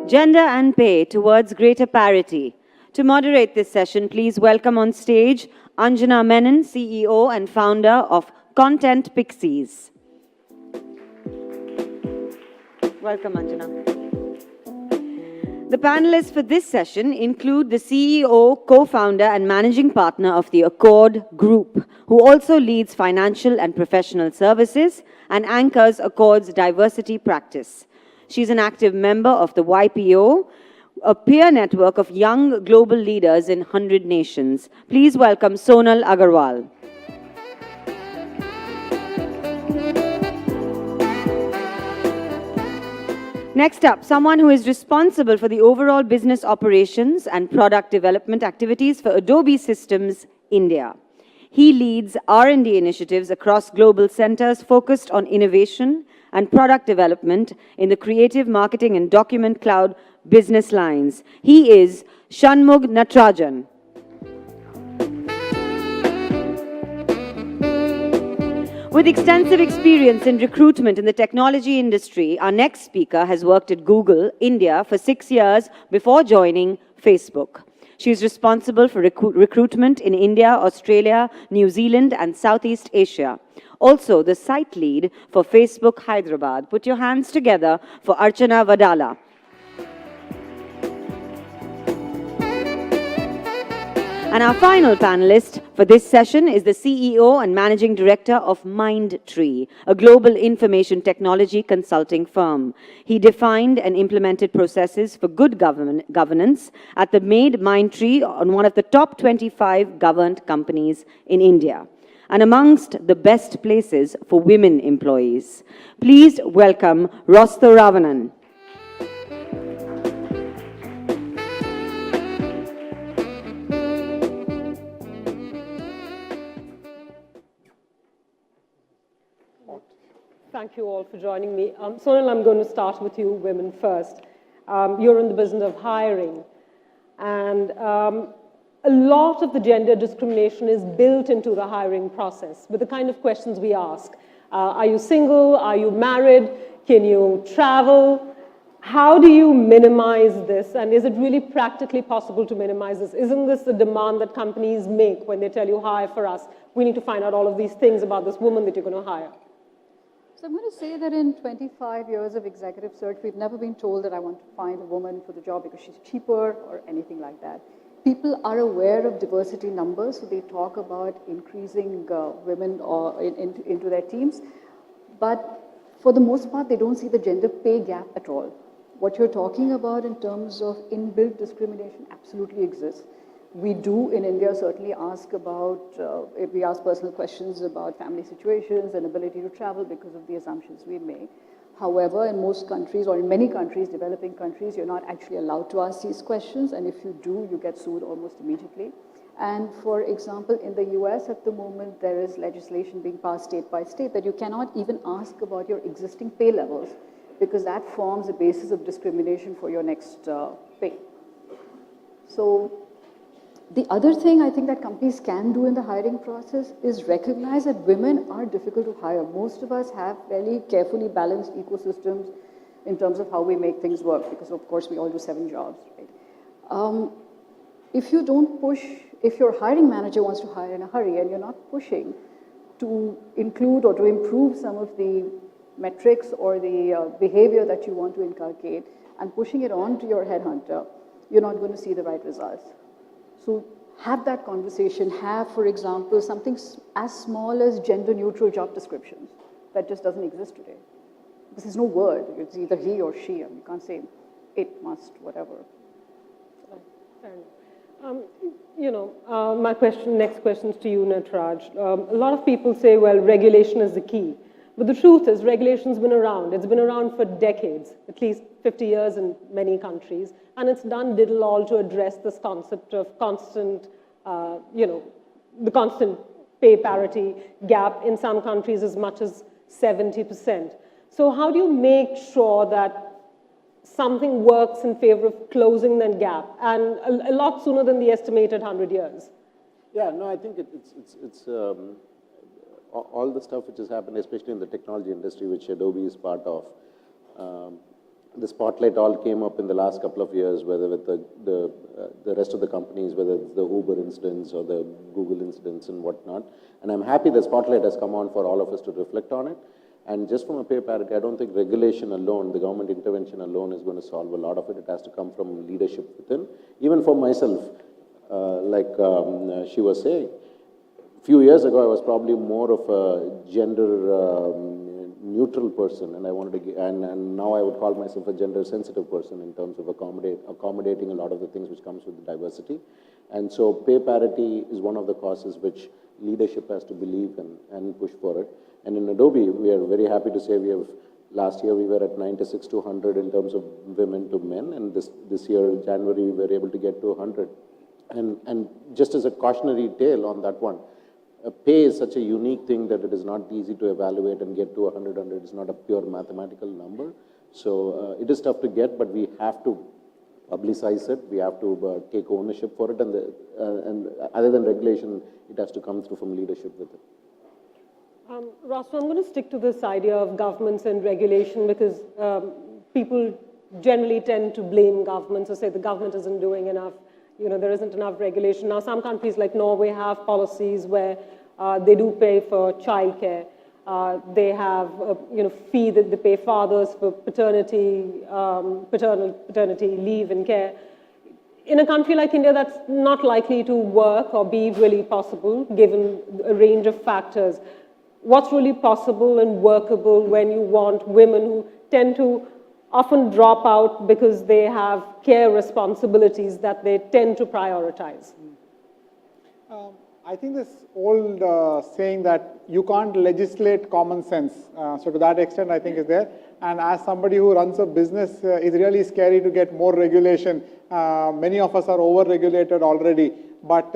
Gender and Pay Towards Greater Parity. To moderate this session, please welcome on stage Anjana Menon, CEO and founder of Content Pixies. Welcome, Anjana. The panelists for this session include the CEO, co-founder and managing partner of the Accord Group, who also leads financial and professional services and anchors Accord's diversity practice. She's an active member of the YPO, a peer network of young global leaders in 100 nations. Please welcome Sonal Agarwal. Next up, someone who is responsible for the overall business operations and product development activities for Adobe Systems India. He leads R&D initiatives across global centers focused on innovation and product development in the creative marketing and document cloud business lines. He is Shanmugh Natarajan. With extensive experience in recruitment in the technology industry, our next speaker has worked at Google India for 6 years before joining Facebook. She is responsible for recruitment in India, Australia, New Zealand, and Southeast Asia. Also, the site lead for Facebook Hyderabad. Put your hands together for Archana Vadala. And our final panelist for this session is the CEO and Managing Director of Mindtree, a global information technology consulting firm. He defined and implemented processes for good governance at the made Mindtree on one of the top 25 governed companies in India, and amongst the best places for women employees. Please welcome Rostho Ravanan. Thank you all for joining me. Sonal, I'm going to start with you women first. You're in the business of hiring. And a lot of the gender discrimination is built into the hiring process with the kind of questions we ask. Are you single? Are you married? Can you travel? How do you minimize this? And is it really practically possible to minimize this? Isn't this the demand that companies make when they tell you, hire for us? We need to find out all of these things about this woman that you're going to hire. So I'm going to say that in 25 years of executive search, we've never been told that I want to find a woman for the job because she's cheaper or anything like that. People are aware of diversity numbers, so they talk about increasing women into their teams. But for the most part, they don't see the gender pay gap at all. What you're talking about in terms of inbuilt discrimination absolutely exists. We do in India certainly ask about, we ask personal questions about family situations and ability to travel because of the assumptions we make. However, in most countries or in many countries, developing countries, you're not actually allowed to ask these questions. And if you do, you get sued almost immediately. And for example, in the US at the moment, there is legislation being passed state by state that you cannot even ask about your existing pay levels because that forms a basis of discrimination for your next pay. So the other thing I think that companies can do in the hiring process is recognize that women are difficult to hire. Most of us have fairly carefully balanced ecosystems in terms of how we make things work because of course we all do 7 jobs, right? If you don't push, if your hiring manager wants to hire in a hurry and you're not pushing to include or to improve some of the metrics or the behavior that you want to inculcate and pushing it on to your headhunter, you're not going to see the right results. So have that conversation. Have, for example, something as small as gender-neutral job descriptions. That just doesn't exist today. Because there's no word. It's either he or she. I mean, you can't say it, must, whatever. Fair enough. My next question is to you, Nataraj. A lot of people say, well, regulation is the key. But the truth is, regulation's been around. It's been around for decades, at least 50 years in many countries. And it's done diddle all to address this concept of constant, the constant pay parity gap in some countries as much as 70%. So how do you make sure that something works in favor of closing that gap, and a lot sooner than the estimated 100 years? Yeah, no, I think it's all the stuff which has happened, especially in the technology industry, which Adobe is part of. the spotlight all came up in the last couple of years, whether with the rest of the companies, whether it's the Uber incidents or the Google incidents and whatnot. And I'm happy the spotlight has come on for all of us to reflect on it. And just from a pay parity, I don't think regulation alone, the government intervention alone is going to solve a lot of it. It has to come from leadership within. Even for myself, she was saying, a few years ago, I was probably more of a gender neutral person, and I wanted to, and now I would call myself a gender sensitive person in terms of accommodating a lot of the things which comes with diversity. And so pay parity is one of the causes which leadership has to believe in and push for it. And in Adobe, we are very happy to say we have, last year we were at 96 to 100 in terms of women to men, and this year, January, we were able to get to 100. And just as a cautionary tale on that one, pay is such a unique thing that it is not easy to evaluate and get to 100. It's not a pure mathematical number. So it is tough to get, but we have to publicize it. We have to take ownership for it. And other than regulation, it has to come through from leadership with it. Ross, I'm going to stick to this idea of governments and regulation because people generally tend to blame governments or say the government isn't doing enough. You know, there isn't enough regulation. Now, some countries like Norway have policies where they do pay for childcare. They have, fee that they pay fathers for paternity leave and care. In a country like India, that's not likely to work or be really possible, given a range of factors. What's really possible and workable when you want women who tend to often drop out because they have care responsibilities that they tend to prioritize? I think this old saying that you can't legislate common sense. So to that extent, I think is there. And as somebody who runs a business, it's really scary to get more regulation. Many of us are over-regulated already. But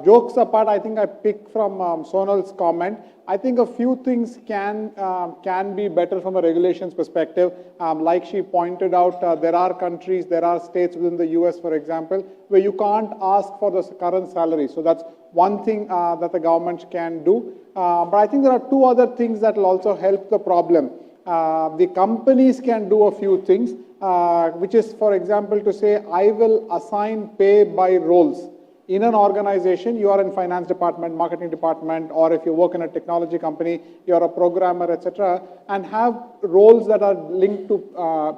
jokes apart, I think I pick from Sonal's comment. I think a few things can be better from a regulations perspective. Like she pointed out, there are countries, there are states within the US, for example, where you can't ask for the current salary. So that's one thing that the government can do. But I think there are two other things that will also help the problem. The companies can do a few things, which is, for example, to say, I will assign pay by roles. In an organization, you are in finance department, marketing department, or if you work in a technology company, you're a programmer, etc., and have roles that are linked to,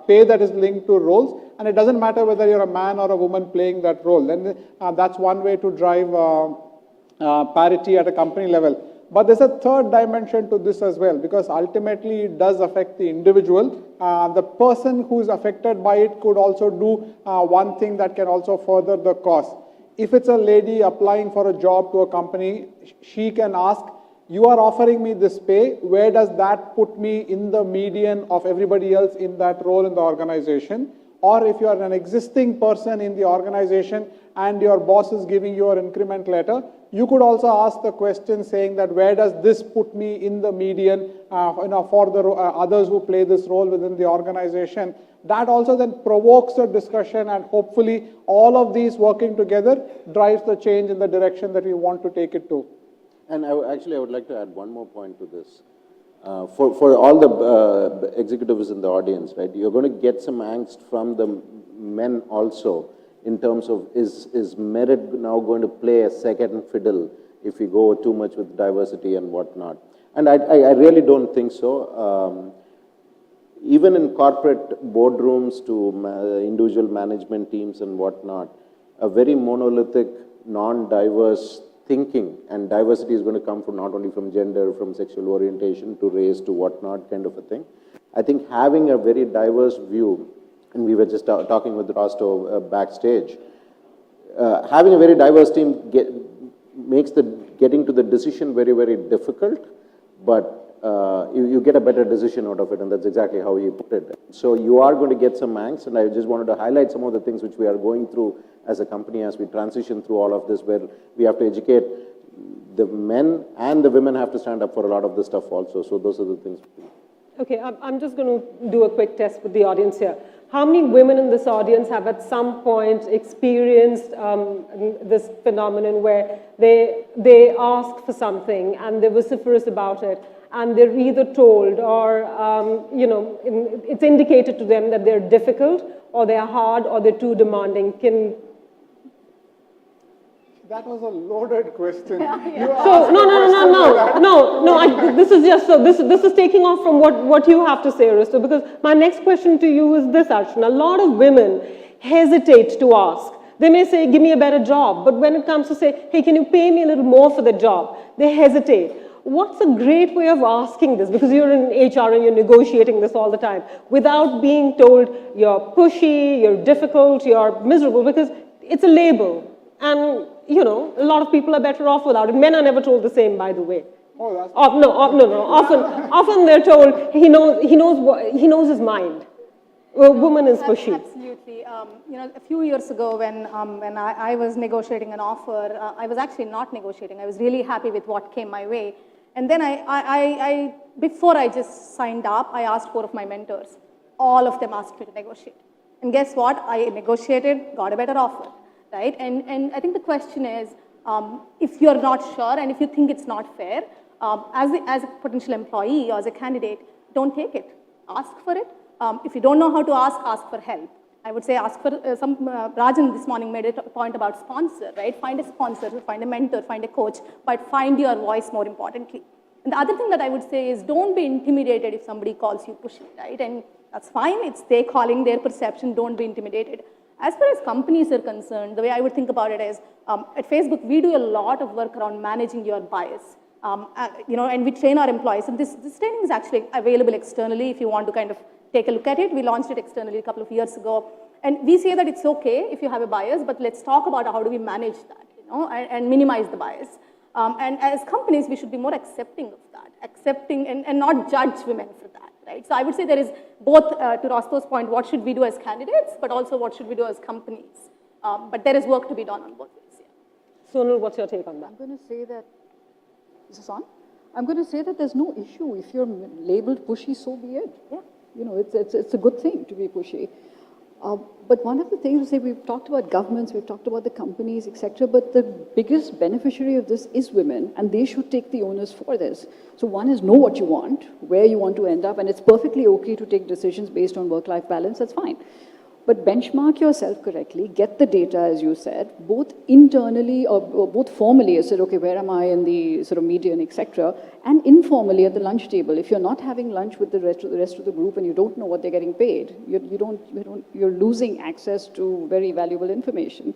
pay that is linked to roles, and it doesn't matter whether you're a man or a woman playing that role. Then that's one way to drive parity at a company level. But there's a third dimension to this as well, because ultimately it does affect the individual. The person who's affected by it could also do one thing that can also further the cause. If it's a lady applying for a job to a company, she can ask, you are offering me this pay, where does that put me in the median of everybody else in that role in the organization? Or if you are an existing person in the organization and your boss is giving you an increment letter, you could also ask the question saying that where does this put me in the median for the others who play this role within the organization. That also then provokes a discussion, and hopefully all of these working together drives the change in the direction that we want to take it to. And I would like to add one more point to this. For all the executives in the audience, right, you're going to get some angst from the men also in terms of is merit now going to play a second fiddle if we go too much with diversity and whatnot. And I really don't think so. Even in corporate boardrooms to individual management teams and whatnot, a very monolithic, non-diverse thinking, and diversity is going to come from not only from gender, from sexual orientation to race to whatnot kind of a thing. I think having a very diverse view, and we were just talking with Rosto backstage, having a very diverse team makes getting to the decision very, very difficult, but you get a better decision out of it, and that's exactly how you put it. So you are going to get some angst, and I just wanted to highlight some of the things which we are going through as a company as we transition through all of this, where we have to educate the men and the women have to stand up for a lot of this stuff also. So those are the things. Okay, I'm just going to do a quick test with the audience here. How many women in this audience have at some point experienced this phenomenon where they ask for something and they're vociferous about it, and they're either told or, it's indicated to them that they're difficult or they're hard or they're too demanding. That was a loaded question. So, this is just, so this is taking off from what you have to say, Aristo, because my next question to you is this, Archana. A lot of women hesitate to ask. They may say, give me a better job, but when it comes to say, hey, can you pay me a little more for the job? They hesitate. What's a great way of asking this? Because you're in HR and you're negotiating this all the time, without being told you're pushy, you're difficult, you're miserable, because it's a label. And, a lot of people are better off without it. Men are never told the same, by the way. Oh, that's... No. Often they're told he knows his mind. A woman is pushy. Absolutely. A few years ago when I was negotiating an offer, I was actually not negotiating. I was really happy with what came my way. And then before I just signed up, I asked 4 of my mentors. All of them asked me to negotiate. And guess what? I negotiated, got a better offer, right? And I think the question is, if you're not sure and if you think it's not fair, as a potential employee or as a candidate, don't take it. Ask for it. If you don't know how to ask for help. I would say ask for Rajan this morning made a point about sponsor, right? Find a sponsor, find a mentor, find a coach, but find your voice more importantly. And the other thing that I would say is don't be intimidated if somebody calls you pushy, right? And that's fine. It's they calling their perception. Don't be intimidated. As far as companies are concerned, the way I would think about it is, at Facebook, we do a lot of work around managing your bias. And we train our employees. And this training is actually available externally if you want to kind of take a look at it. We launched it externally a couple of years ago. And we say that it's okay if you have a bias, but let's talk about how do we manage that, and minimize the bias. And as companies, we should be more accepting of that, and not judge women for that, right? So I would say there is both, to Rosto's point, what should we do as candidates, but also what should we do as companies. But there is work to be done on both ways. Yeah. Sonal, what's your take on that? I'm going to say that, is this on? I'm going to say that there's no issue. If you're labeled pushy, so be it. Yeah. It's a good thing to be pushy. But one of the things we say, we've talked about governments, we've talked about the companies, etc. But the biggest beneficiary of this is women, and they should take the onus for this. So one is know what you want, where you want to end up, and it's perfectly okay to take decisions based on work-life balance. That's fine. But benchmark yourself correctly, get the data, as you said, both internally or both formally, you said, okay, where am I in the sort of median, etc., and informally at the lunch table. If you're not having lunch with the rest of the group and you don't know what they're getting paid, you're losing access to very valuable information.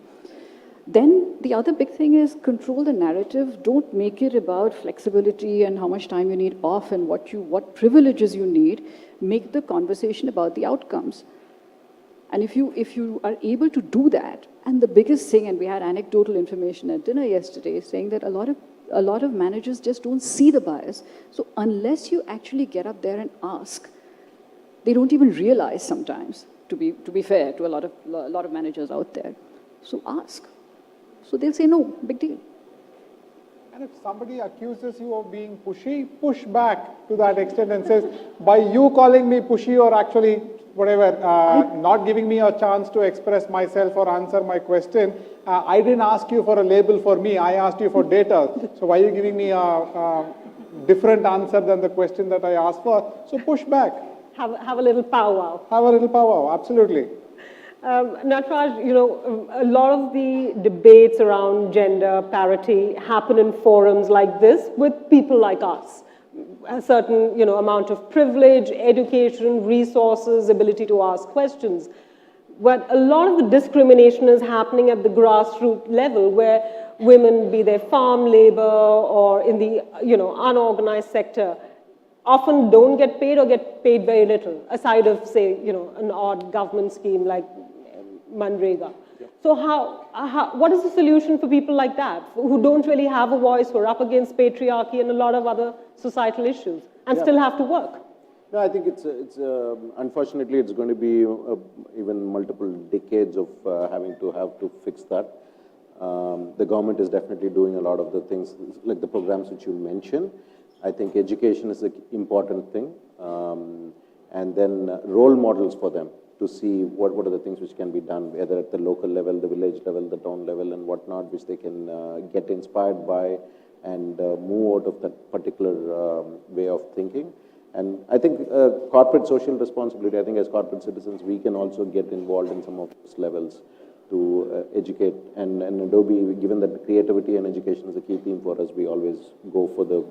Then the other big thing is control the narrative. Don't make it about flexibility and how much time you need off and what privileges you need. Make the conversation about the outcomes. And if you are able to do that, and the biggest thing, and we had anecdotal information at dinner yesterday saying that a lot of managers just don't see the bias. So unless you actually get up there and ask, they don't even realize sometimes, to be fair to a lot of managers out there. So ask. So they'll say no, big deal. And if somebody accuses you of being pushy, push back to that extent and says, by you calling me pushy or actually whatever, not giving me a chance to express myself or answer my question, I didn't ask you for a label for me, I asked you for data. So why are you giving me a different answer than the question that I asked for? So push back. Have a little powwow. Have a little powwow, absolutely. Nataraj, a lot of the debates around gender parity happen in forums like this with people like us. A certain, amount of privilege, education, resources, ability to ask questions. But a lot of the discrimination is happening at the grassroots level where women, be they farm labor or in the, unorganized sector, often don't get paid or get paid very little, aside of, say, an odd government scheme like Manrega. So what is the solution for people like that, who don't really have a voice, who are up against patriarchy and a lot of other societal issues, and still have to work? No, I think it's unfortunately, it's going to be even multiple decades of having to fix that. The government is definitely doing a lot of the things, like the programs which you mentioned. I think education is an important thing, and then role models for them, to see what are the things which can be done, whether at the local level, the village level, the town level, and whatnot, which they can get inspired by, and move out of that particular way of thinking. And I think corporate social responsibility, I think as corporate citizens, we can also get involved in some of those levels to educate. And Adobe, given that creativity and education is a key theme for us, we always go for the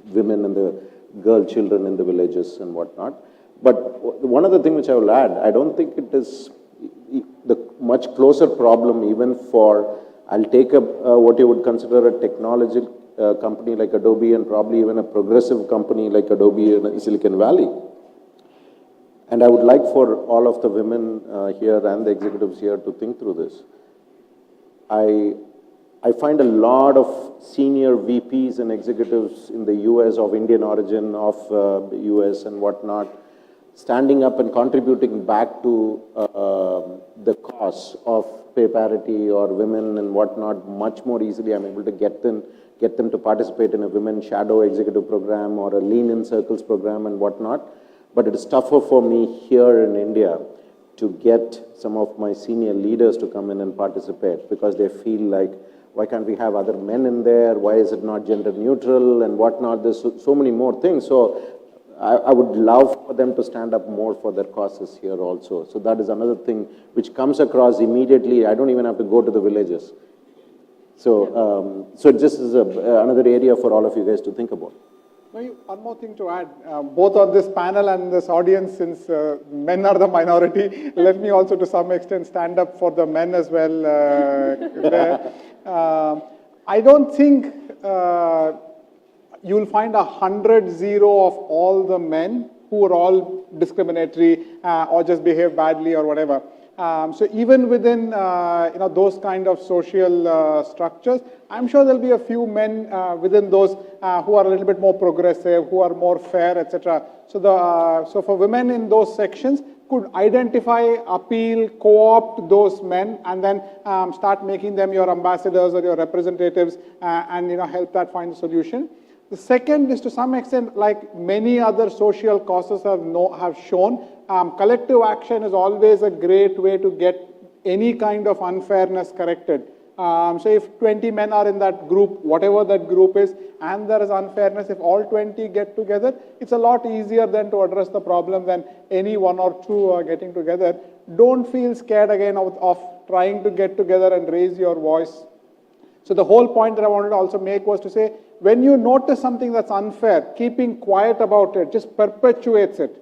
women and the girl children in the villages and whatnot. But one other thing which I will add, I don't think it is the much closer problem even for, I'll take what you would consider a technology company like Adobe and probably even a progressive company like Adobe in Silicon Valley. And I would like for all of the women here and the executives here to think through this. I find a lot of senior VPs and executives in the US of Indian origin, of US and whatnot, standing up and contributing back to the cause of pay parity or women and whatnot much more easily. I'm able to get them to participate in a women shadow executive program or a lean in circles program and whatnot. But it is tougher for me here in India to get some of my senior leaders to come in and participate because they feel like, why can't we have other men in there? Why is it not gender neutral and whatnot? There's so many more things. So I would love for them to stand up more for their causes here also. So that is another thing which comes across immediately. I don't even have to go to the villages. So, so this is another area for all of you guys to think about. One more thing to add, both on this panel and this audience, since men are the minority, let me also to some extent stand up for the men as well. I don't think you'll find 100-0 of all the men who are all discriminatory or just behave badly or whatever. So even within those kind of social structures, I'm sure there'll be a few men within those who are a little bit more progressive, who are more fair, etc. So for women in those sections, could identify, appeal, co-opt those men, and then start making them your ambassadors or your representatives, and help that find a solution. The second is, to some extent, like many other social causes have shown, collective action is always a great way to get any kind of unfairness corrected. So if 20 men are in that group, whatever that group is, and there is unfairness, if all 20 get together, it's a lot easier then to address the problem than any one or two getting together. Don't feel scared again of trying to get together and raise your voice. So the whole point that I wanted to also make was to say, when you notice something that's unfair, keeping quiet about it just perpetuates it.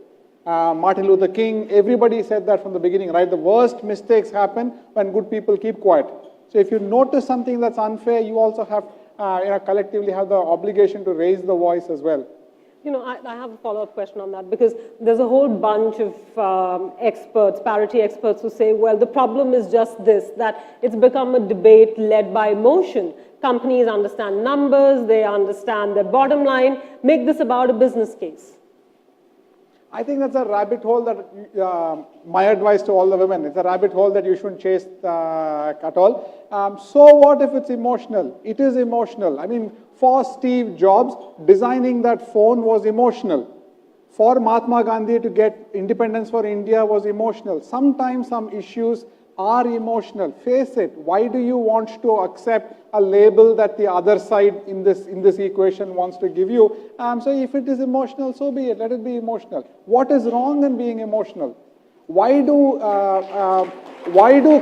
Martin Luther King, everybody said that from the beginning, right? The worst mistakes happen when good people keep quiet. So if you notice something that's unfair, you also have, collectively have the obligation to raise the voice as well. I have a follow-up question on that, because there's a whole bunch of experts, parity experts, who say, well, the problem is just this, that it's become a debate led by emotion. Companies understand numbers, they understand their bottom line, make this about a business case. I think that's a rabbit hole that, my advice to all the women, it's a rabbit hole that you shouldn't chase at all. So what if it's emotional? It is emotional. I mean, for Steve Jobs, designing that phone was emotional. For Mahatma Gandhi to get independence for India was emotional. Sometimes some issues are emotional. Face it. Why do you want to accept a label that the other side in this equation wants to give you? So if it is emotional, so be it. Let it be emotional. What is wrong in being emotional? Why do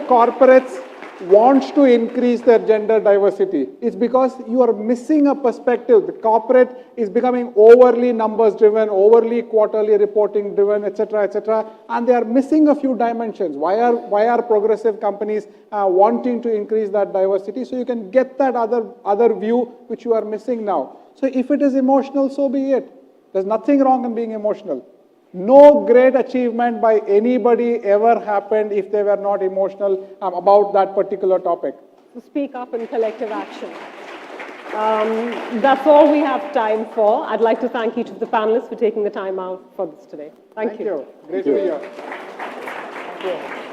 corporates want to increase their gender diversity? It's because you are missing a perspective. The corporate is becoming overly numbers driven, overly quarterly reporting driven, etc., and they are missing a few dimensions. Why are progressive companies wanting to increase that diversity? So you can get that other view which you are missing now. So if it is emotional, so be it. There's nothing wrong in being emotional. No great achievement by anybody ever happened if they were not emotional about that particular topic. So speak up in collective action. That's all we have time for. I'd like to thank each of the panelists for taking the time out for this today. Thank you. Great to be here. Thank you.